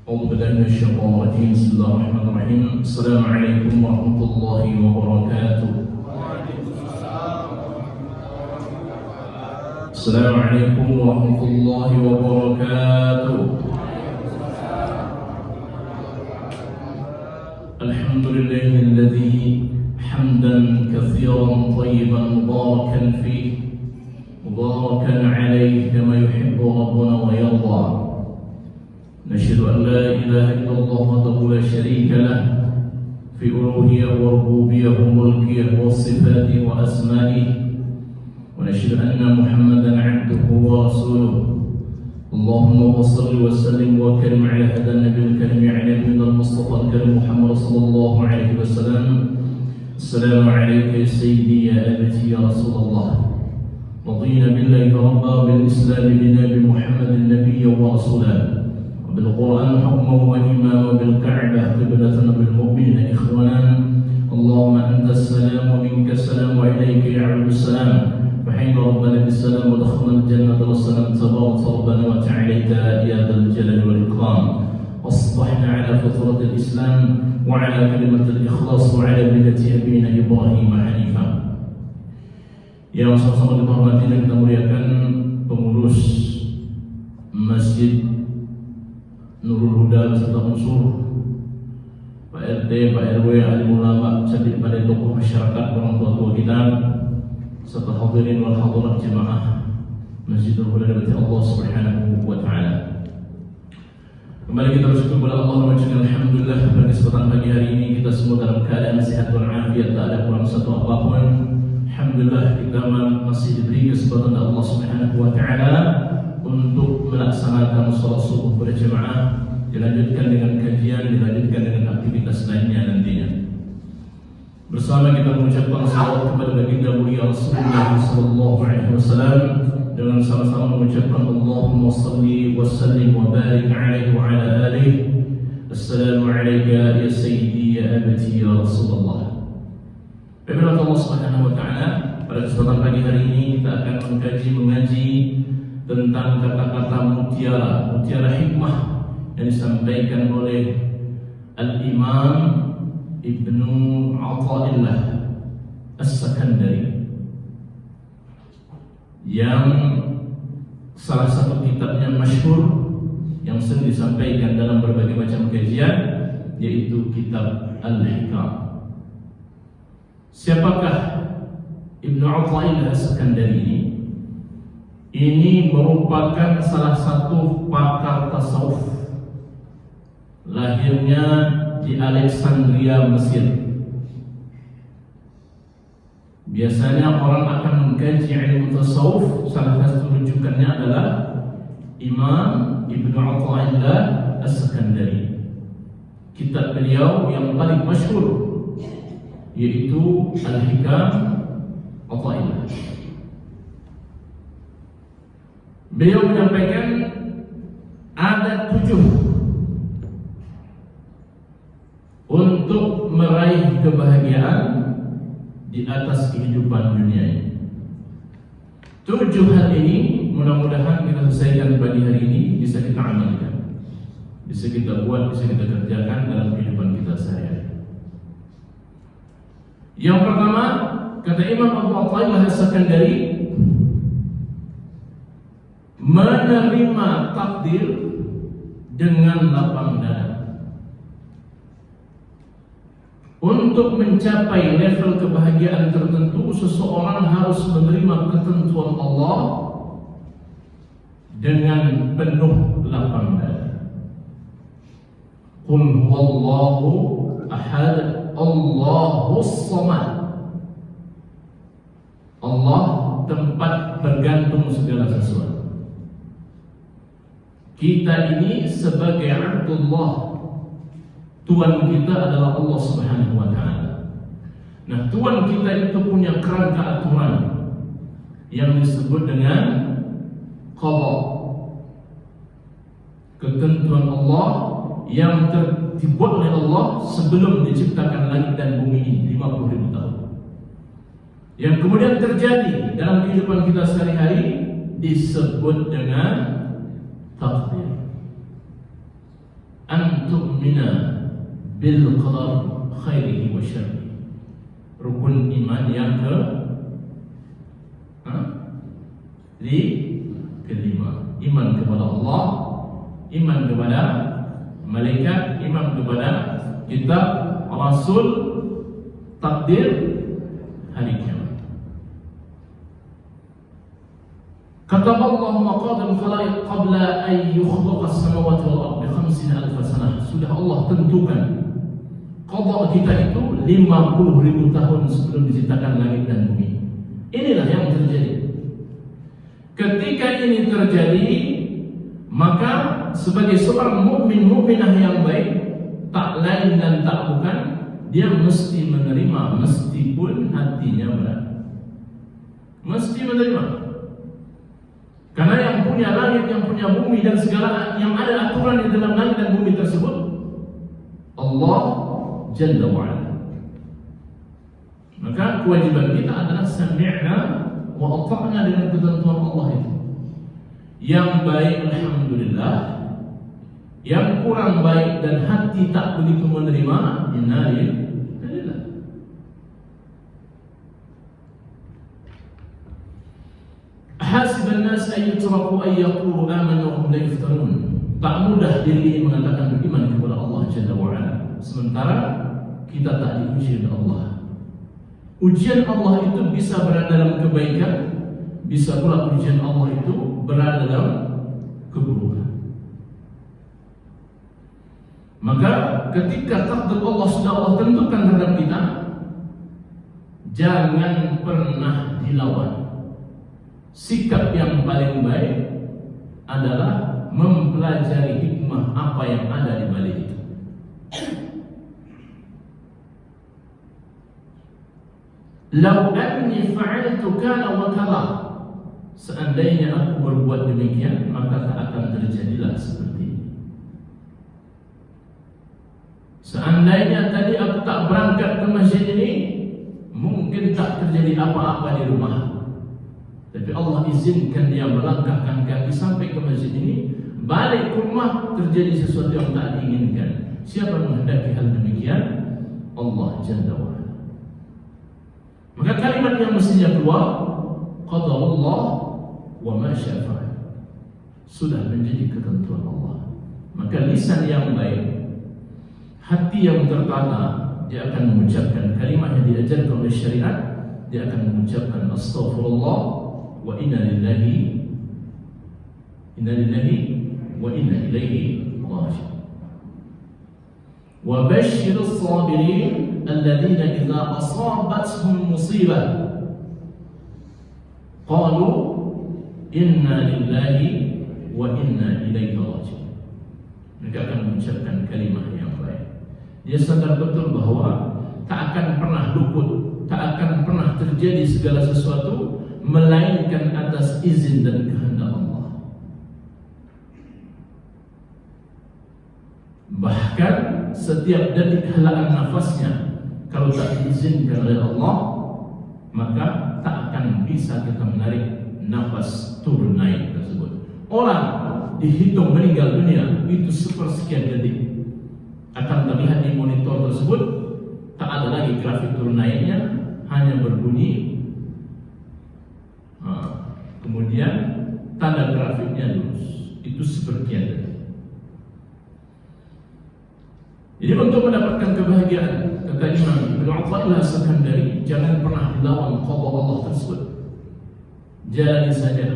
أعوذ بالله من الشيطان الرجيم. بسم الله الرحمن الرحيم. السلام عليكم ورحمة الله وبركاته. السلام عليكم ورحمة الله وبركاته. الحمد لله الذي حمدا كثيرا طيبا مباركا فيه مباركا عليه كما يحب ربنا ويرضى. نشهد أن لا إله إلا الله وحده لا شريك له في ألوهية وربوبية وملكية وصفات وأسمائه، ونشهد أن محمدا عبده ورسوله. اللهم صل وسلم وكرم على هذا النبي الكريم على من المصطفى الكريم محمد صلى الله عليه وسلم. السلام عليك يا سيدي يا أبتي يا رسول الله. رضينا بالله ربا بالإسلام بنبي محمد النبي ورسولا، بالقرآن حكما وإماما، وبالكعبة قبلة بالمؤمنين إخوانا. اللهم أنت السلام ومنك السلام وإليك يعود السلام. فحين ربنا بالسلام ودخلنا الجنة والسلام تبارك ربنا وتعاليت يا ذا الجلال والإكرام. أصبحنا على فطرة الإسلام وعلى كلمة الإخلاص وعلى ملة أبينا إبراهيم حنيفا. Yang sama-sama dihormati dan kita muliakan pengurus Masjid Nurul Huda beserta unsur, Pak RT, Pak RW, alim ulama, cantik pada tokoh masyarakat, orang tua-tua kita, serta hadirin wal hadirat jemaah Masjidul Huda dari Allah Subhanahu wa taala. Kembali kita bersyukur kepada Allah dan mengucapkan alhamdulillah pada kesempatan pagi hari ini kita semua dalam keadaan sehat walafiat, tak ada kurang satu apapun. Alhamdulillah kita masih diberi kesempatan oleh Allah Subhanahu wa taala untuk melaksanakan salat subuh berjamaah, dilanjutkan dengan kajian, dilanjutkan dengan aktivitas lainnya nantinya. Bersama kita mengucapkan salawat kepada baginda mulia Rasulullah sallallahu alaihi wasallam dengan sama-sama mengucapkan Allahumma shalli wa sallim wa barik alaihi wa ala alihi. Assalamu alayka ya sayyidi ya abati ya Rasulullah. Firman Allah Subhanahu wa taala, pada kesempatan pagi hari ini kita akan mengaji tentang kata-kata mutiara hikmah yang disampaikan oleh Al-Imam Ibnu Athaillah As-Sakandari, yang salah satu kitabnya masyhur yang sering disampaikan dalam berbagai macam kajian, yaitu kitab Al-Hikam. Siapakah Ibnu Athaillah As-Sakandari ini? Ini merupakan salah satu pakar tasawuf. Lahirnya di Alexandria, Mesir. Biasanya orang akan mengkaji ilmu tasawuf, salah satu rujukannya adalah Imam Ibnu Athaillah As-Sakandari. Kitab beliau yang paling masyhur yaitu Al-Hikam Athaillah. Beliau menyampaikan ada 7 untuk meraih kebahagiaan di atas kehidupan dunia ini. 7 hal ini mudah-mudahan kita selesaikan pagi hari ini, bisa kita amalkan, bisa kita buat, bisa kita kerjakan dalam kehidupan kita sehari-hari. Yang pertama, kata Imam Abu Athaillah As-Sakandari, menerima takdir dengan lapang dada. Untuk mencapai level kebahagiaan tertentu, seseorang harus menerima ketentuan Allah dengan penuh lapang dada. Qul huwallahu ahad, Allahus samad. Allah tempat bergantung segala sesuatu. Kita ini sebagai Abdullah, Tuhan kita adalah Allah Subhanahu wa taala. Nah, Tuhan kita itu punya kerangka aturan yang disebut dengan qada. Ketentuan Allah yang dibuat oleh Allah sebelum diciptakan langit dan bumi ini 50.000 tahun. Yang kemudian terjadi dalam kehidupan kita sehari-hari disebut dengan takdir. tu'mina bil qadar khairihi wa syarrihi. Rukun iman yang kelima, iman kepada Allah, iman kepada malaikat, iman kepada kitab, rasul, takdir, hari kiamat. Kataba Allah maqadir al-khalaiq qabla an yukhluqa as-samawati wal ardi 50,000 sanah. Sudah Allah tentukan qada kita itu 50.000 tahun sebelum diciptakan langit dan bumi. Inilah yang terjadi. Ketika ini terjadi, maka sebagai seorang mukminah yang baik, tak lain dan tak bukan, dia mesti menerima meskipun hatinya berat. Mesti menerima. Karena yang punya langit, yang punya bumi dan segala yang ada aturan di dalam langit dan bumi tersebut, Allah Jalla wa'ala. Maka kewajiban kita adalah sami'na wa ata'na dengan ketentuan Allah itu. Yang baik alhamdulillah, yang kurang baik dan hati tak begitu menerima, innalillahi. Hasiban nas ay yutraku ay yaqulu amanu wa hum la yuftanun. Tak mudah diri ini mengatakan beriman kepada Allah Jalla wa'ala, sementara kita tak diuji oleh Allah. Ujian Allah itu bisa berada dalam kebaikan, bisa pula ujian Allah itu berada dalam keburukan. Maka ketika takdir Allah sudah Allah tentukan terhadap kita, jangan pernah dilawan. Sikap yang paling baik adalah mempelajari hikmah apa yang ada di balik itu. Lau anni fa'altu kana wa kadha. Seandainya aku berbuat demikian, maka tak akan terjadilah seperti ini. Seandainya tadi aku tak berangkat ke masjid ini, mungkin tak terjadi apa-apa di rumah. Tapi Allah izinkan dia melangkahkan kaki sampai ke masjid ini, balik ke rumah terjadi sesuatu yang tak diinginkan. Siapa menghendaki hal demikian? Allah Jalla wa'ala. Maka kalimat yang mestinya keluar, qadarullah wa ma syaa, sudah menjadi ketentuan Allah. Maka lisan yang baik, hati yang tertata, dia akan mengucapkan kalimat yang diajarkan oleh syariat. Dia akan mengucapkan astaghfirullah wa inna lillahi wa inna ilaihi raji'un. Wa basyirus sabirin alladzina idza asabatuhum musibah qalu inna lillahi wa inna ilaihi raji'un. Mereka akan mengucapkan kalimat yang baik. Dia sadar betul bahwa tak akan pernah luput, tak akan pernah terjadi segala sesuatu melainkan atas izin dan kehendak Allah. Bahkan setiap detik helaan nafasnya, kalau tak diizinkan oleh Allah, maka tak akan bisa kita menarik nafas turun naik tersebut. Orang dihitung meninggal dunia itu sepersekian detik. Akan terlihat di monitor tersebut, tak ada lagi grafik turun naiknya, hanya berbunyi. Kemudian tanda grafiknya lurus. Itu sepersekian detik. Jadi untuk mendapatkan kebahagiaan, kata Imam Ibnu Athaillah As-Sakandari, jangan pernah dilawan qada Allah tersebut. Jalani saja.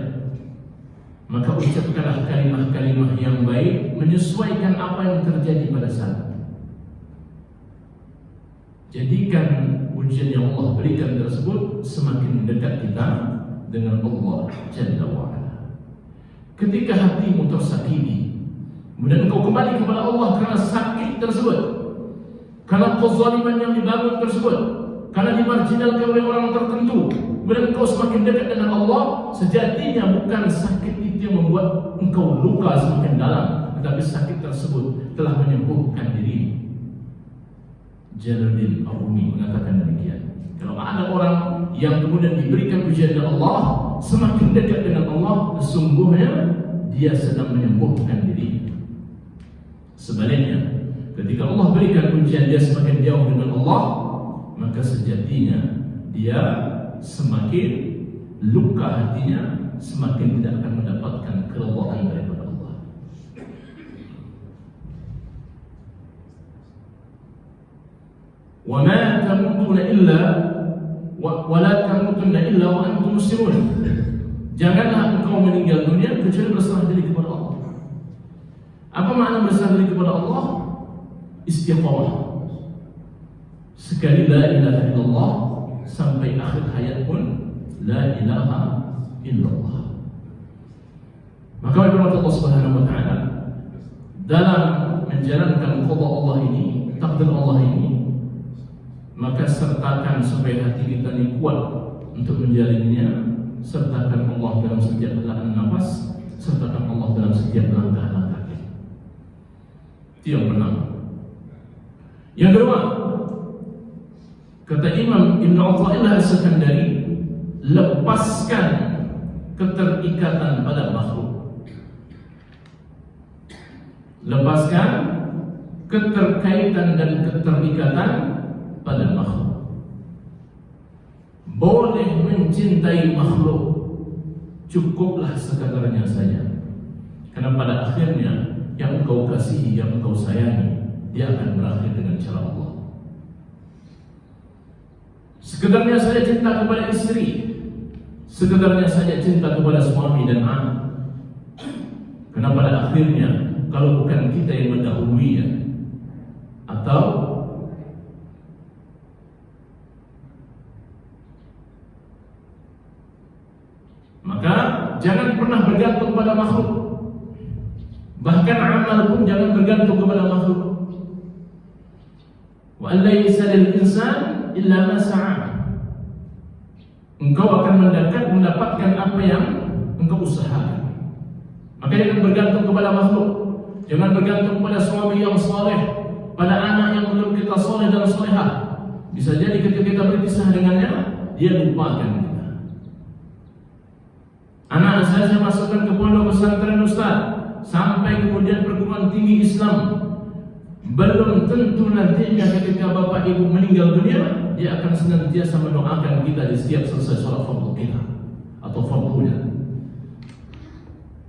Maka ucapkanlah kalimah-kalimah yang baik menyesuaikan apa yang terjadi pada saat. Jadikan ujian yang Allah berikan tersebut semakin dekat kita dengan Allah Jalla wa'ala. Ketika hatimu tersakiti, kemudian engkau kembali kepada Allah karena sakit tersebut, karena kezaliman yang dibangun tersebut, karena dimarginalkan oleh orang tertentu, kemudian engkau semakin dekat dengan Allah. Sejatinya bukan sakit itu yang membuat engkau luka semakin dalam, tetapi sakit tersebut telah menyembuhkan diri. Jalaluddin Ar-Rumi mengatakan demikian. Kalau ada orang yang kemudian diberikan ujian dari Allah, semakin dekat dengan Allah, sesungguhnya dia sedang menyembuhkan diri. Sebaliknya, Ketika Allah berikan ujian dia semakin jauh dengan Allah, maka sejatinya dia semakin luka hatinya, semakin tidak akan mendapatkan keridhaan daripada Allah. Wa ma tamutunna illa wa la tamutunna illa wa antum muslimun. Janganlah engkau meninggal dunia kecuali berserah diri kepada Allah. Apa makna berserah diri kepada Allah? Istiqamah. Sekali la ilaha illallah sampai akhir hayat pun la ilaha illallah. Maka oleh Allah Subhanahu wa taala dalam menjalankan qada Allah ini, takdir Allah ini, maka sertakan supaya hati kita ini kuat untuk menjalannya. Sertakan Allah dalam setiap helaan nafas, sertakan Allah dalam setiap langkah-langkah kita. Itu yang pertama. Yang kedua, kata Imam Ibn Athaillah As-Sakandari, lepaskan keterikatan pada makhluk. Lepaskan keterkaitan dan keterikatan pada makhluk. Boleh mencintai makhluk, cukuplah sekadarnya saja. Karena pada akhirnya yang engkau kasihi, yang engkau sayangi, dia akan berakhir dengan cara Allah. Sekedarnya saja cinta kepada istri, sekedarnya saja cinta kepada suami dan anak. Karena pada akhirnya kalau bukan kita yang mendahuluinya, atau maka jangan pernah bergantung pada makhluk. Bahkan amal pun jangan bergantung kepada makhluk. Wa an laysa lil insan illa ma sa'a. Engkau akan mendapatkan apa yang engkau usahakan. Maka jangan bergantung kepada makhluk. Jangan bergantung pada suami yang saleh, pada anak yang menurut kita saleh dan salehah. Bisa jadi ketika kita berpisah dengannya, dia lupakan kita. Anak saya masukkan ke pondok pesantren Ustaz, sampai kemudian perguruan tinggi Islam. Belum tentu nantinya ketika bapak ibu meninggal dunia, dia akan senantiasa mendoakan kita di setiap selesai sholat fardu kita atau fardunya.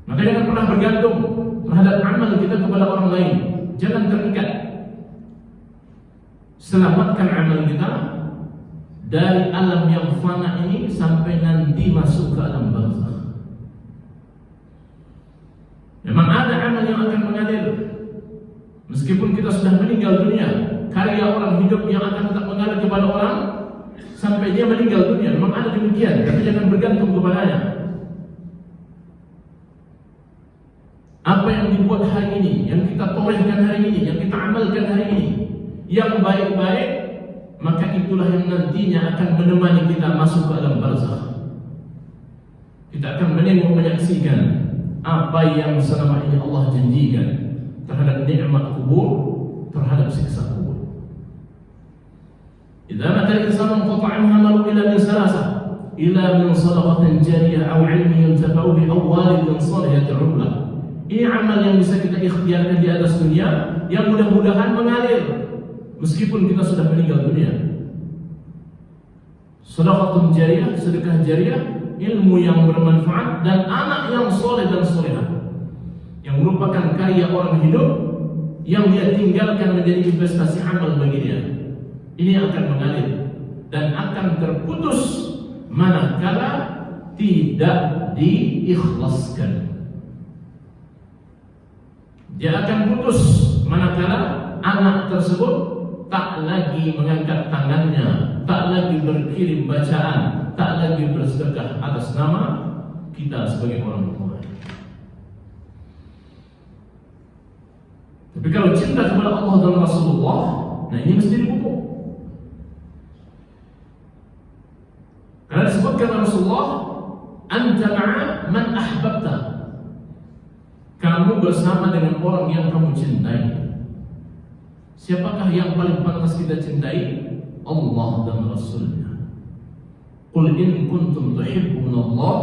Maka jangan pernah bergantung terhadap amal kita kepada orang lain. Jangan terikat. Selamatkan amal kita dari alam yang fana ini sampai nanti masuk ke alam barzakh. Memang ada amal yang akan mengalir meskipun kita sudah meninggal dunia. Karya orang hidup yang akan tetap mengalir kepada orang sampai dia meninggal dunia. Memang ada demikian, tapi jangan bergantung kepadanya. Apa yang dibuat hari ini, yang kita torehkan hari ini, yang kita amalkan hari ini, yang baik-baik, maka itulah yang nantinya akan menemani kita masuk ke alam barzakh. Kita akan menengok, menyaksikan apa yang selama ini Allah janjikan terhadap nikmat kubur, terhadap siksa kubur. Idza mata al-insanu qata'a amalu ila min salasah, ila min sadaqatin jariyah aw 'ilmin yantafa'u bi aw walidin salih yad'u lahu. Ini amal yang bisa kita ikhtiarkan di atas dunia, yang mudah-mudahan mengalir meskipun kita sudah meninggal dunia. Sedekah jariyah, sedekah jariyah, ilmu yang bermanfaat, dan anak yang soleh dan solehah, yang merupakan karya orang hidup yang dia tinggalkan menjadi investasi amal bagi dia. Ini akan mengalir dan akan terputus manakala tidak diikhlaskan. Dia akan putus manakala anak tersebut tak lagi mengangkat tangannya, tak lagi berkirim bacaan, tak lagi bersedekah atas nama kita sebagai orang tua. Tapi kalau cinta kepada Allah dan Rasulullah, nah ini mesti dipupuk. Karena disebutkan Rasulullah, anta ma'a man ahbabta. Kamu bersama dengan orang yang kamu cintai. Siapakah yang paling pantas kita cintai? Allah dan Rasulnya. Qul in kuntum tuhibbunallah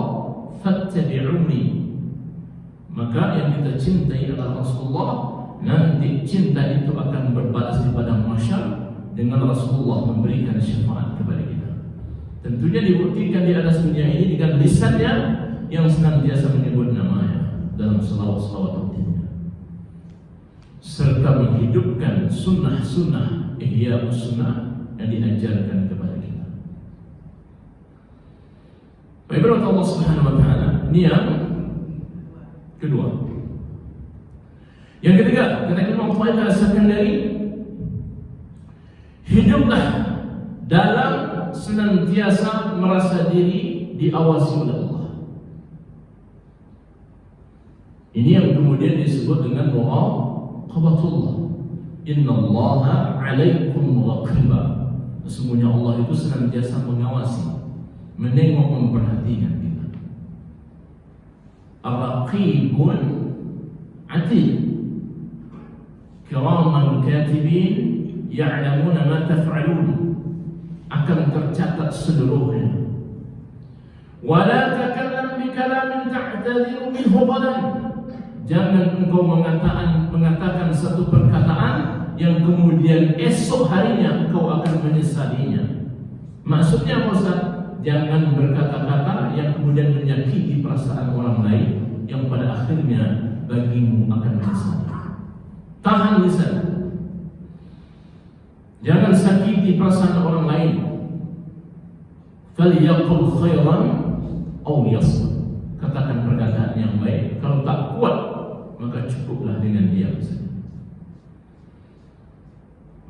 fattabi'uni. Maka yang kita cintai adalah Rasulullah, nanti cinta itu akan berbalas di padang mahsyar dengan Rasulullah memberikan syafaat kepada kita. Tentunya dibuktikan di atas dunia ini dengan lisannya yang senantiasa menyebut namanya dalam selawat-selawat rutinnya, serta menghidupkan sunnah-sunnah ihya sunnah yang diajarkan kepada kita. Baik, Allah Subhanahu wa taala. Ini yang kedua. Yang ketiga, kata Imam Faidal As-Sakandari, hiduplah dalam senantiasa merasa diri diawasi oleh Allah. Ini yang kemudian disebut dengan muraqabatullah. Innallaha 'alaikum raqiba. Sesungguhnya Allah itu senantiasa mengawasi, menengok, memperhatikan kita. Ar-raqibun 'atid, kiraman katibin ya'lamuna ma taf'alun, akan tercatat seluruhnya. Wala takallam bi kalamin ta'tadiru minhu ghadan, jangan engkau mengatakan satu perkataan yang kemudian esok harinya engkau akan menyesalinya. Maksudnya Ustaz, jangan berkata-kata yang kemudian menyakiti perasaan orang lain yang pada akhirnya bagimu akan menyesali. Tahan lisan, jangan sakiti perasaan orang lain. Falyaqul khairan aw liyasmut, katakan perkataan yang baik. Kalau tak kuat, maka cukuplah dengan diam saja.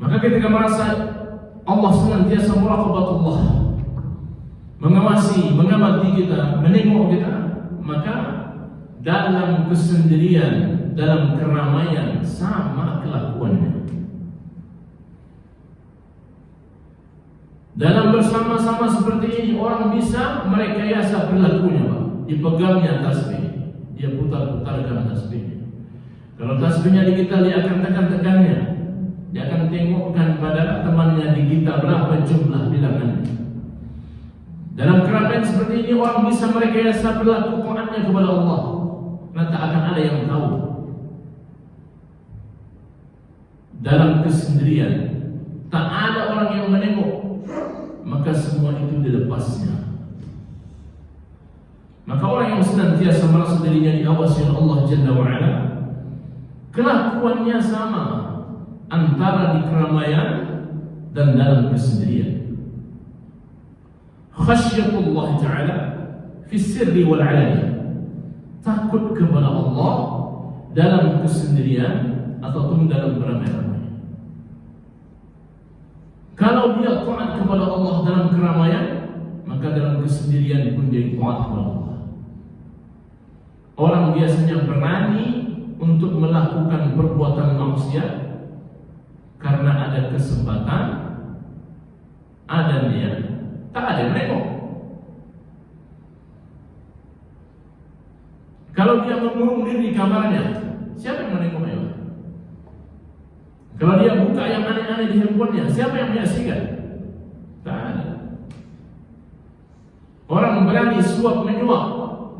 Maka ketika merasa Allah senantiasa muraqabatullah, mengawasi, mengamati kita, menengok kita, maka dalam kesendirian, dalam keramaian sama kelakuannya. Dalam bersama-sama seperti ini, orang bisa merekayasa perilakunya, Pak. Dipegangnya tasbih, dia putar-putarkan tasbihnya. Kalau tasbihnya digital, dia akan tekan-tekannya. Dia akan tengokkan pada temannya digital berapa jumlah bilangannya. Dalam keramaian seperti ini, orang bisa merekayasa perilaku taatnya kepada Allah. Karena tak akan ada yang tahu. Dalam kesendirian, tak ada orang yang menengok, maka semua itu dilepasnya. Maka orang yang senantiasa merasa dirinya diawasi oleh Allah Jalla wa'ala, kelakuannya sama antara di keramaian dan dalam kesendirian. Khasyatullah ta'ala fi sirri wal 'alaniyah, takut kepada Allah dalam kesendirian ataupun dalam beramai-ramai. Kalau dia taat kepada Allah dalam keramaian, maka dalam kesendirian pun dia taat kepada Allah. Orang biasanya berani untuk melakukan perbuatan maksiat karena ada kesempatan, ada niat, tak ada menengok. Kalau dia mengurung diri di kamarnya, siapa yang menengoknya? Kalau dia buka yang aneh-aneh di handphonenya, siapa yang menyaksikan? Tak ada. Orang berani suap menyuap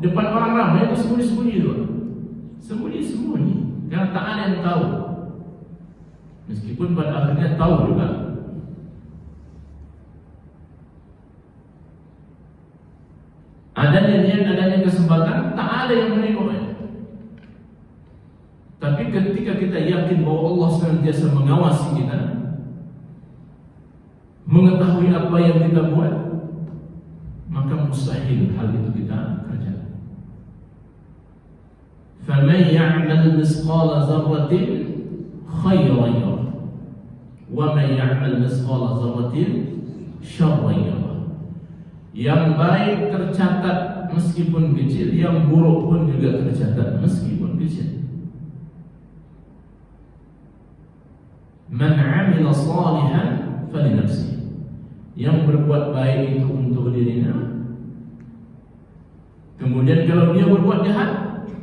depan orang ramai itu sembunyi-sembunyi itu. Sembunyi-sembunyi, karena tak ada yang tahu. Meskipun pada akhirnya tahu juga. Adanya niat, adanya kesempatan, tak ada yang menengoknya. Tapi ketika kita yakin bahwa Allah senantiasa mengawasi kita, mengetahui apa yang kita buat, maka mustahil hal itu kita kerjakan. فَمَنْ يَعْمَلْ مِثْقَالَ ذَرَّةٍ خَيْرًا يَرَهُ وَمَنْ يَعْمَلْ مِثْقَالَ ذَرَّةٍ شَرًّا يَرَهُ. Yang baik tercatat meskipun kecil, yang buruk pun juga tercatat meskipun kecil. Man 'amila shalihan falinafsihi, yang berbuat baik itu untuk dirinya. Kemudian kalau dia berbuat jahat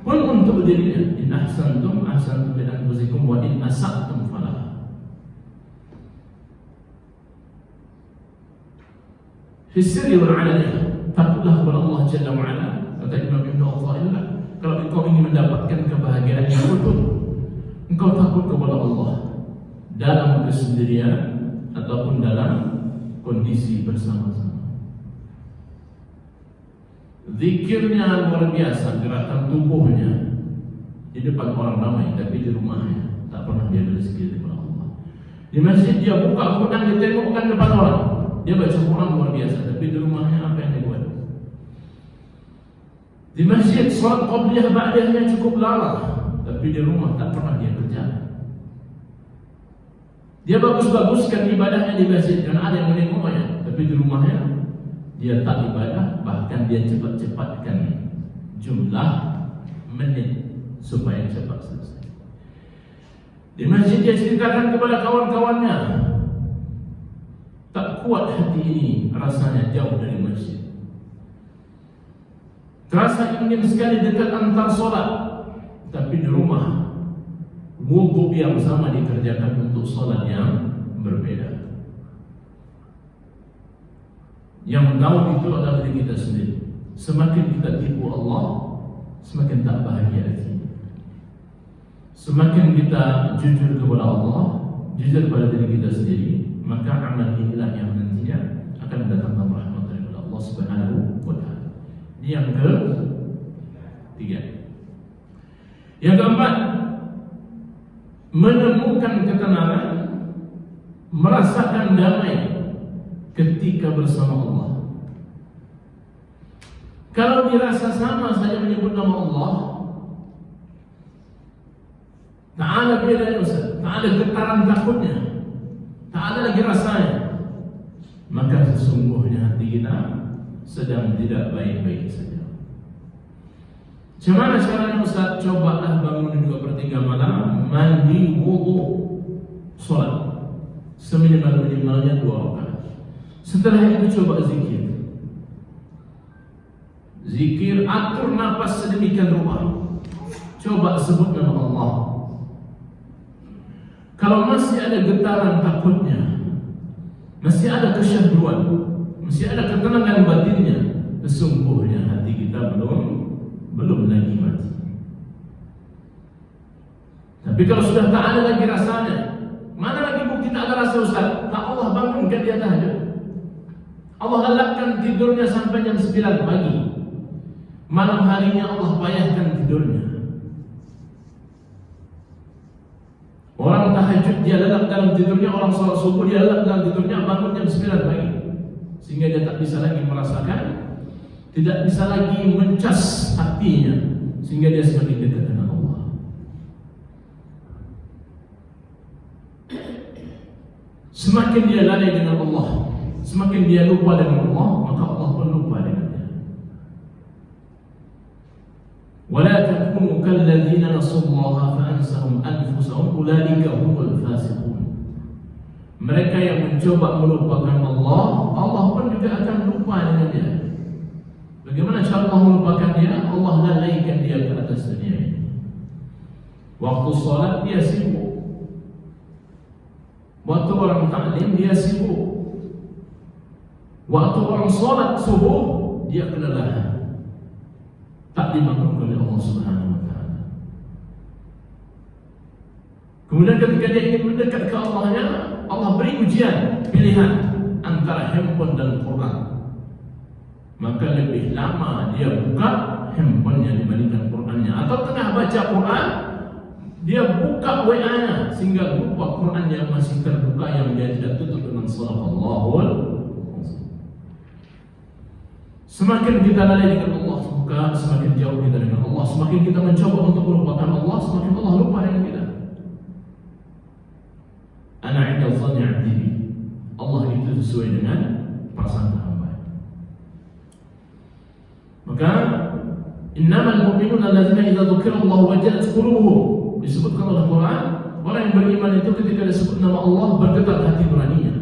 pun untuk dirinya. In ahsantum ahsantum li anfusikum wa in asa'tum falaha. Fi sirri wal 'alaniyah, takutlah kepada Allah Jalla wa 'ala. Kata Imam Ibnu Athaillah, kalau engkau ingin mendapatkan kebahagiaan yang utuh, engkau takut kepada Allah dalam kesendirian ataupun dalam kondisi bersama-sama. Zikirnya luar biasa, gerakan tubuhnya di depan orang ramai, tapi di rumahnya tak pernah dia berzikir kepada Allah. Di masjid dia buka Quran, dia tengokkan depan orang, dia baca Quran luar biasa, tapi di rumahnya apa yang dia buat? Di masjid salat qabliyah ba'diyahnya cukup lama, tapi di rumah tak pernah dia kerjakan. Dia bagus-baguskan ibadahnya di masjid karena ada yang menengoknya, tapi di rumahnya dia tak ibadah, bahkan dia cepat-cepatkan jumlah menit supaya cepat selesai. Di masjid dia ceritakan kepada kawan-kawannya, tak kuat hati ini rasanya jauh dari masjid. Terasa ingin sekali dekat antar solat, tapi di rumah wudhu yang sama dikerjakan untuk solat yang berbeda. Yang tahu itu adalah diri kita sendiri. Semakin kita tipu Allah, semakin tak bahagia hati. Semakin kita jujur kepada Allah, jujur pada diri kita sendiri, maka amal inilah yang nantinya akan mendatangkan rahmat dari Allah Subhanahu wa Ta'ala. Ini yang ketiga. Yang keempat, menemukan ketenangan, merasakan damai ketika bersama Allah. Kalau dirasa sama saja menyebut nama Allah, tak ada bedanya Ustaz, tak ada getaran takutnya, tak ada lagi rasanya, maka sesungguhnya hati kita sedang tidak baik-baik saja. Macam mana caranya Ustaz? Cobalah bangun 2/3 malam, mandi, wudu, solat seminimal-minimalnya 2 rakaat. Setelah itu coba zikir. Zikir, atur nafas sedemikian rupa. Coba sebut nama Allah. Kalau masih ada getaran takutnya, masih ada kesyahduan, masih ada ketenangan batinnya, sesungguhnya hati kita belum lagi mati. Tapi kalau sudah tak ada lagi rasanya, mana lagi bukti tak ada rasa Ustaz? Tak Allah bangunkan dia tahajud, Allah lelapkan tidurnya sampai jam 9 pagi. Malam harinya Allah payahkan tidurnya. Orang tahajud dia lelap dalam tidurnya, orang salat subuh dia lelap dalam tidurnya, bangun jam 9 pagi. Sehingga dia tak bisa lagi merasakan, tidak bisa lagi mencas hatinya, sehingga dia semakin dekat dengan Allah. Semakin dia lalai dengan Allah, semakin dia lupa dengan Allah, maka Allah pun lupa dengan dia. وَلَا تَكُونُوا كَالَّذِينَ نَسُوا اللَّهَ فَأَنسَهُمْ أَنفُسَهُمْ أُولَٰئِكَ هُمُ الْفَاسِقُونَ. Mereka yang mencoba melupakan Allah, Allah pun juga akan lupa dengan dia. Bagaimana cara Allah melupakan dia? Allah lalaikan dia ke atas dunia ini. Waktu solat dia sibuk, waktu orang taklim dia sibuk, waktu orang solat subuh dia kelelahan, tak dibangunkan oleh Allah Subhanahu wa Ta'ala. Kemudian ketika dia ingin mendekat ke Allahnya, Allah beri ujian, pilihan antara handphone dan Quran. Maka lebih lama dia buka handphonenya dibandingkan Qurannya. Atau tengah baca Quran, dia buka WA-nya sehingga lupa Quran yang masih terbuka, yang dia tidak tutup dengan Sadaqallahul Azim. Semakin kita lalai dengan Allah, maka semakin jauh kita dengan Allah. Semakin kita mencoba untuk melupakan Allah, semakin Allah lupa dengan kita. Ana 'inda dhanni 'abdi bi. Allah itu sesuai dengan prasangka hamba. Maka innamal mu'minuna alladzina idza dzukira Allah wajadat qulubuhum. Disebutkan oleh Quran, orang yang beriman itu ketika disebut nama Allah bergetar hati nuraninya.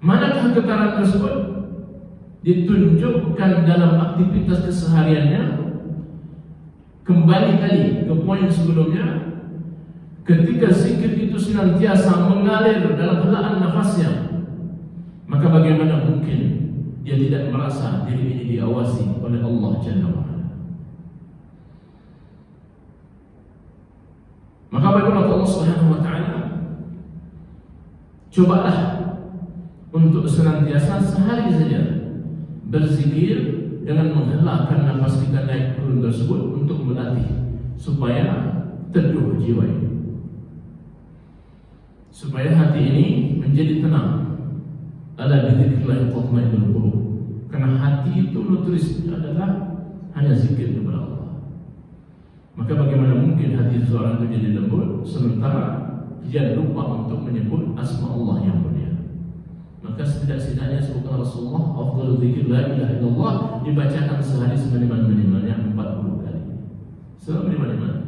Manakah getaran tersebut? Ditunjukkan dalam aktivitas kesehariannya. Kembali tadi ke poin sebelumnya, ketika zikir itu senantiasa mengalir dalam helaan nafasnya, maka bagaimana mungkin dia tidak merasa diri ini diawasi oleh Allah Jalla wa'ala. Maka bagi Allah Subhanahu wa taala, cobalah untuk senantiasa sehari saja berzikir dengan menghelakkan nafas kita naik turun tersebut untuk melatih supaya teduh jiwa ini, supaya hati ini menjadi tenang. Ala bidzikrillah tatma'innul qulub. Karena hati itu nutrisinya adalah hanya zikir kepada Allah. Maka bagaimana mungkin hati seseorang itu jadi lembut sementara dia lupa untuk menyebut asma Allah yang mulia? Maka setidak-tidaknya sebutkan Rasulullah, afdhalul dzikir la ilaha illallah, dibacakan sehari seminimal-minimalnya 40 kali. Seminimal-minimalnya.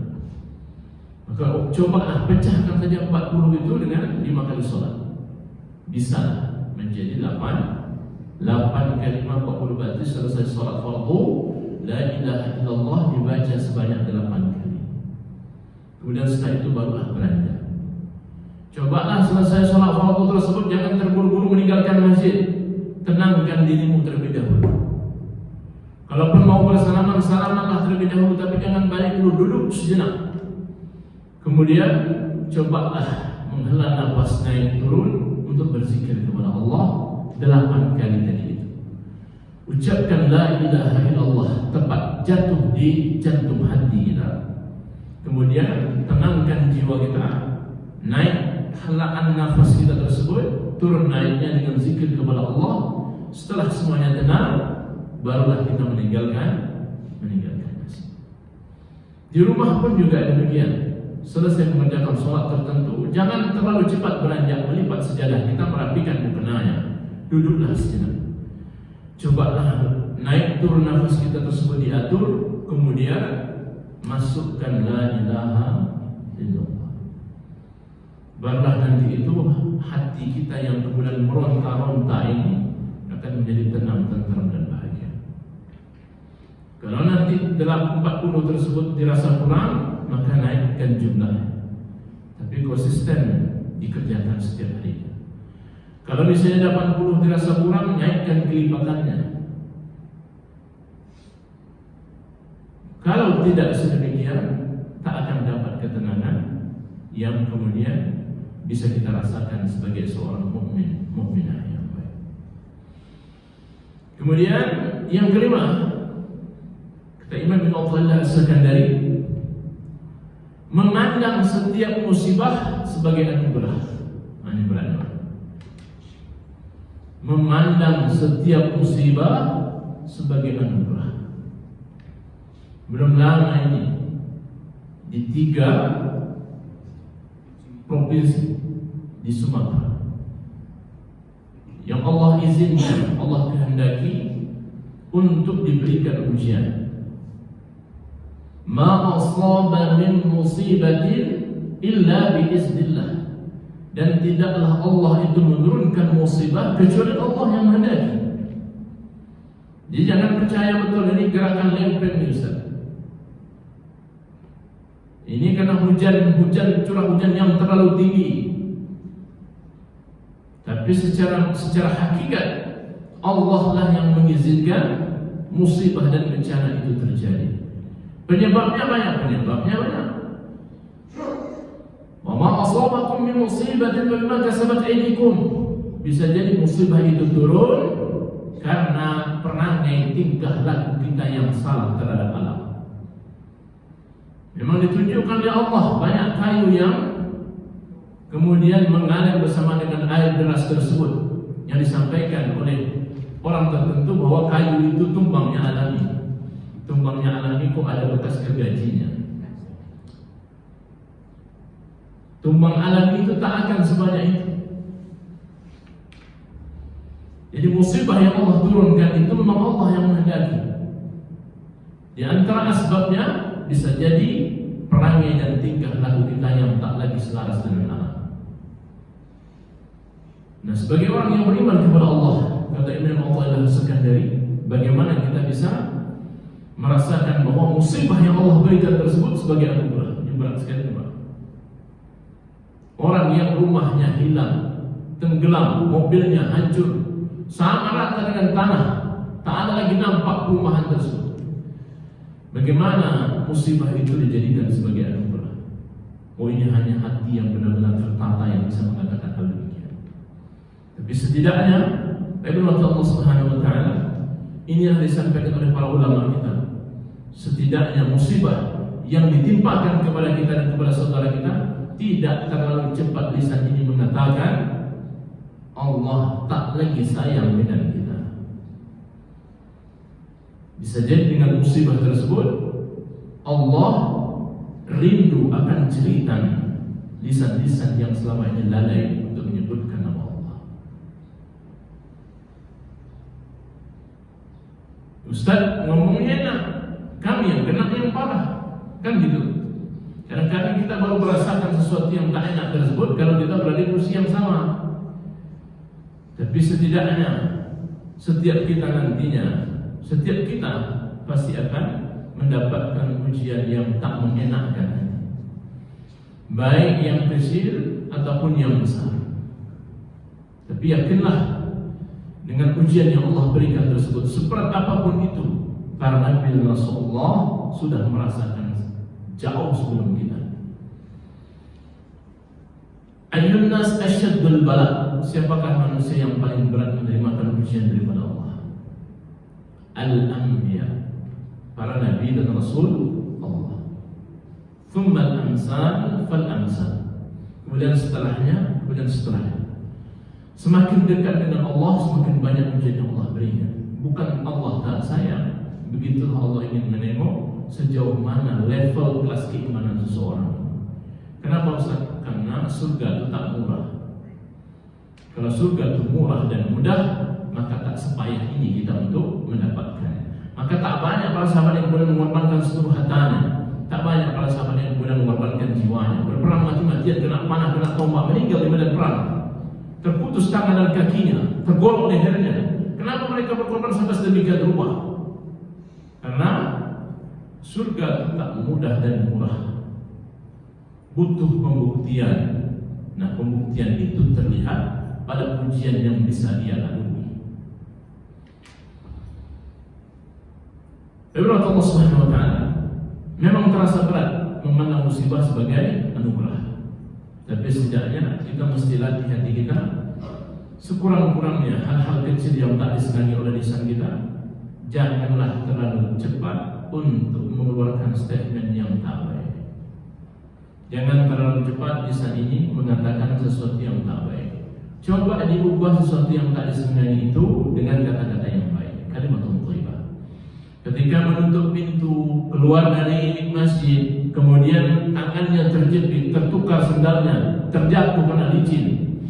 Maka cobalah pecahkan saja 40 itu dengan 5 kali sholat. Bisa menjadi 8 kali 40 berarti selesai sholat fardu la ilaha illallah dibaca sebanyak 8 kali. Kemudian setelah itu barulah belanja. Cobalah selesai sholat fardu tersebut jangan terburu-buru meninggalkan masjid. Tenangkan dirimu terlebih dahulu. Kalaupun mau bersalaman, salamanlah terlebih dahulu, tapi jangan balik dulu, duduk sejenak. Kemudian cobalah menghela nafas naik turun untuk berzikir kepada Allah 8 kali tadi itu. Ucapkan la ilaha illallah tepat jatuh di jantung hati kita. Kemudian tenangkan jiwa kita. Naik helaan nafas kita tersebut, turun naiknya dengan zikir kepada Allah. Setelah semuanya tenang, barulah kita meninggalkan masjid. Di rumah pun juga demikian. Selesai mengerjakan sholat tertentu, jangan terlalu cepat beranjak melipat sejadah kita, merapikan mukenanya. Duduklah sejenak. Cobalah naik turun nafas kita tersebut diatur, kemudian masukkan la ilaha illallah. Barulah nanti itu hati kita yang kemudian meronta-ronta ini akan menjadi tenang, tentram dan bahagia. Kalau nanti dalam 40 tersebut dirasa kurang, maka naikkan jumlah. Tapi konsisten dikerjakan setiap hari. Kalau misalnya 80 dirasa kurang, naikkan kelipatannya. Kalau tidak sedemikian, tak akan dapat ketenangan yang kemudian bisa kita rasakan sebagai seorang mukminah yang baik. Kemudian yang kelima, kata Imam bin Athaillah As-Sakandari, memandang setiap musibah sebagai anugerah. Memandang setiap musibah sebagai anugerah. Belum lama ini di 3 provinsi di Sumatera yang Allah izinkan, Allah kehendaki untuk diberikan ujian. Ma asaba min musibatin illa biiznillah. Dan tidaklah Allah itu menurunkan musibah kecuali Allah yang menghendaki. Jadi jangan percaya betul ini gerakan lempeng ni Ustaz. Ini karena hujan curah hujan yang terlalu tinggi. Tapi secara hakikat Allah lah yang mengizinkan musibah dan bencana itu terjadi. Penyebabnya banyak. Wa ma asabakum min musibatin bima kasabat aydikum. Bisa jadi musibah itu turun karena perangai tingkah laku kita yang salah terhadap alam. Memang ditunjukkan oleh Allah banyak kayu yang kemudian mengalir bersama dengan air deras tersebut, yang disampaikan oleh orang tertentu bahwa kayu itu tumbangnya alami. Tumbangnya alami kok ada bekas gergajinya. Tumbang alami itu tak akan sebanyak itu. Jadi musibah yang Allah turunkan itu memang Allah yang menghendaki. Di antara asbabnya bisa jadi perangai dan tingkah laku kita yang tak lagi selaras dengan alam. Nah, sebagai orang yang beriman kepada Allah, kata Imam Athaillah As-Sakandari, bagaimana kita bisa merasakan bahwa musibah yang Allah berikan tersebut sebagai anugerah? Yang berat sekali, Pak. Orang yang rumahnya hilang, tenggelam, mobilnya hancur, sama rata dengan tanah, tak ada lagi nampak perumahan tersebut. Bagaimana musibah itu dijadikan sebagai anugerah? Oh, ini hanya hati yang benar-benar tertata yang bisa mengatakan hal demikian. Tapi setidaknya firman Allah Subhanahu wa taala ini yang disampaikan oleh para ulama kita. Setidaknya musibah yang ditimpakan kepada kita dan kepada saudara kita, tidak terlalu cepat lisan ini mengatakan Allah tak lagi sayang dengan kita. Bisa jadi dengan musibah tersebut Allah rindu akan cerita lisan-lisan yang selama ini lalai untuk menyebutkan nama Allah. Ustaz ngomongnya enak, kami yang kena yang parah, kan gitu. Kadang-kadang kita baru merasakan sesuatu yang tak enak tersebut kalau kita berada di kursi yang sama. Tapi setidaknya setiap kita nantinya, setiap kita pasti akan mendapatkan ujian yang tak mengenakkan, baik yang kecil ataupun yang besar. Tapi yakinlah dengan ujian yang Allah berikan tersebut, seberat apapun itu, karena Nabi Rasulullah sudah merasakan jauh sebelum kita. Ayyun nas asyaddul bala, siapakah manusia yang paling berat menerima ujian daripada Allah? Al-anbiya, para nabi dan rasul Allah. Thumma al-amsal fal-amsal, kemudian setelahnya. Semakin dekat dengan Allah, semakin banyak ujian yang Allah berikan. Bukan Allah tak sayang, begitulah Allah ingin menengok sejauh mana level kelas keimanan seseorang. Kenapa Ustaz? Karena surga itu tak murah. Kalau surga itu murah dan mudah, maka tak sepayah ini kita untuk mendapatkan. Maka tak banyak para sahabat yang kemudian mengorbankan seluruh hartanya, tak banyak para sahabat yang kemudian mengorbankan jiwanya, berperang mati-matian, kena panah, kena tombak, meninggal di medan perang, terputus tangan dan kakinya, tergolong lehernya. Kenapa mereka berkorban sampai sedemikian rupa? Karena surga itu tak mudah dan murah, butuh pembuktian. Nah, pembuktian itu terlihat pada ujian yang bisa dia lalui. Allah Subhanahu wa taala memang terasa berat memandang musibah sebagai anugerah. Tapi setidaknya kita mesti latih hati kita, sekurang-kurangnya hal-hal kecil yang tak disenangi oleh lisan kita, janganlah terlalu cepat untuk mengeluarkan statement yang tak baik. Jangan terlalu cepat lisan ini mengatakan sesuatu yang tak baik. Coba diubah sesuatu yang tak disenangi itu dengan kata-kata yang baik, kalimatun thayyibah. Ketika menutup pintu keluar dari masjid, kemudian tangannya terjepit, tertukar sendalnya, terjatuh karena licin,